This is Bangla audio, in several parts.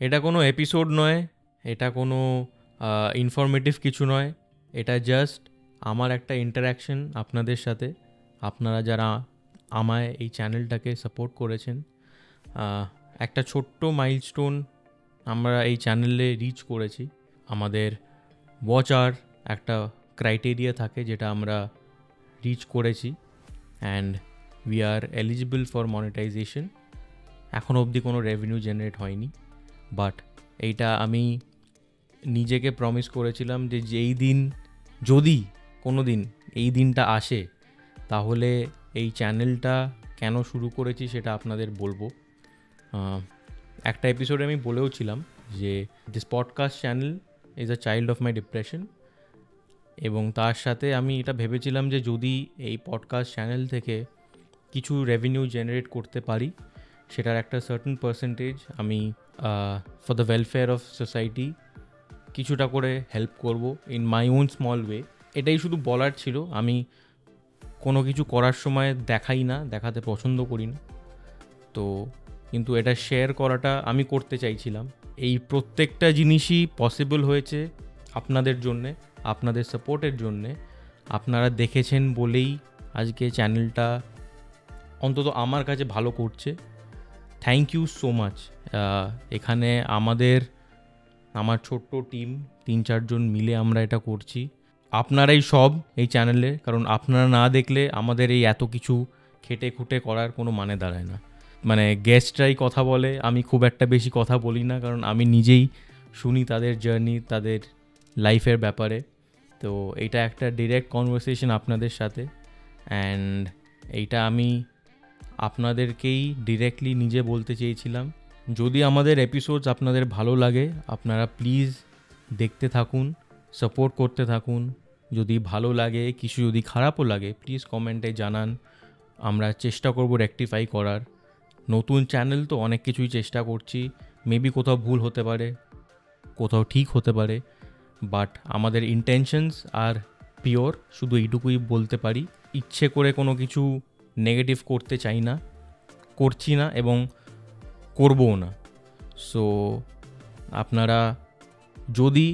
এটা কোনো এপিসোড নয়, এটা কোনো ইনফরমেটিভ কিছু নয়, এটা জাস্ট আমার একটা ইন্টারাকশন আপনাদের সাথে। আপনারা যারা আমায় এই চ্যানেলটাকে সাপোর্ট করেছেন, একটা ছোট্ট মাইলস্টোন আমরা এই চ্যানেলে রিচ করেছি। আমাদের ওয়াচ আওয়ার একটা ক্রাইটেরিয়া থাকে যেটা আমরা রিচ করেছি, and we are eligible for monetization. এখনও অবধি কোনো রেভিনিউ জেনারেট হয়নি, বাট এইটা আমি নিজেকে প্রমিস করেছিলাম যে যেই দিন, যদি কোনো দিন এই দিনটা আসে, তাহলে এই চ্যানেলটা কেন শুরু করেছি সেটা আপনাদের বলবো। একটা এপিসোডে আমি বলেও ছিলাম যে this podcast channel is a child of my depression, এবং তার সাথে আমি এটা ভেবেছিলাম যে যদি এই পডকাস্ট চ্যানেল থেকে কিছু রেভিনিউ জেনারেট করতে পারি, সেটার একটা সার্টেন পার্সেন্টেজ আমি for the welfare of society কিছুটা করে হেল্প করব in my own small way. এটাই শুধু বলার ছিল। আমি কোনো কিছু করার সময় দেখাতে পছন্দ করি না, তো কিন্তু এটা শেয়ার করাটা আমি করতে চাইছিলাম। এই প্রত্যেকটা জিনিসই পসিবল হয়েছে আপনাদের জন্যে, আপনাদের সাপোর্টের জন্যে। আপনারা দেখেছেন বলেই আজকে চ্যানেলটা অন্তত আমার কাছে ভালো করছে। Thank you so much. এখানে আমার ছোট্ট টিম 3-4 জন মিলে আমরা এটা করছি। আপনারাই সব এই চ্যানেলে, কারণ আপনারা না দেখলে আমাদের এই এত কিছু খেটে খুঁটে করার কোনো মানে দাঁড়ায় না। মানে গেস্টরাই কথা বলে, আমি খুব একটা বেশি কথা বলি না, কারণ আমি নিজেই শুনি তাদের জার্নি, তাদের লাইফের ব্যাপারে। তো এইটা একটা ডিরেক্ট কনভারসেশন আপনাদের সাথে, অ্যান্ড এইটা আমি আপনাদেরকেই ডিরেক্টলি নিজে বলতে চেয়েছিলাম। যদি আমাদের এপিসোডস আপনাদের ভালো লাগে, আপনারা প্লিজ দেখতে থাকুন, সাপোর্ট করতে থাকুন। যদি ভালো লাগে, কিছু যদি খারাপও লাগে, প্লিজ কমেন্টে জানান। আমরা চেষ্টা করব রেকটিফাই করার। নতুন চ্যানেল তো অনেক কিছুই চেষ্টা করছি, মেবি কোথাও ভুল হতে পারে, কোথাও ঠিক হতে পারে, বাট আমাদের ইন্টেনশনস আর পিওর, শুধু এইটুকুই বলতে পারি। ইচ্ছে করে কোনো কিছু নেগেটিভ করতে চাই না, করছি না এবং করবও না। সো আপনারা যদি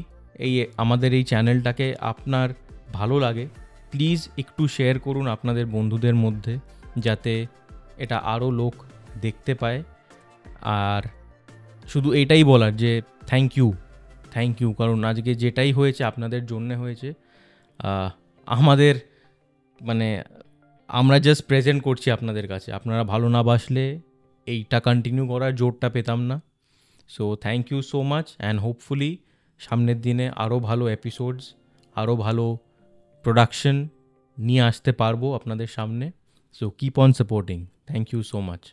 আমাদের এই চ্যানেলটাকে আপনার ভালো লাগে, প্লিজ একটু শেয়ার করুন আপনাদের বন্ধুদের মধ্যে, যাতে এটা আরও লোক দেখতে পায়। আর শুধু এটাই বলার যে থ্যাংক ইউ, কারণ আজকে যেটাই হয়েছে আপনাদের জন্যে হয়েছে। আমাদের মানে আমরা জাস্ট প্রেজেন্ট করছি আপনাদের কাছে। আপনারা ভালো না বাসলে এইটা কন্টিনিউ করার জোরটা পেতাম না। So thank you so much, and hopefully সামনের দিনে আরও ভালো এপিসোডস, আরও ভালো প্রোডাকশন নিয়ে আসতে পারবো আপনাদের সামনে। So keep on supporting. Thank you so much.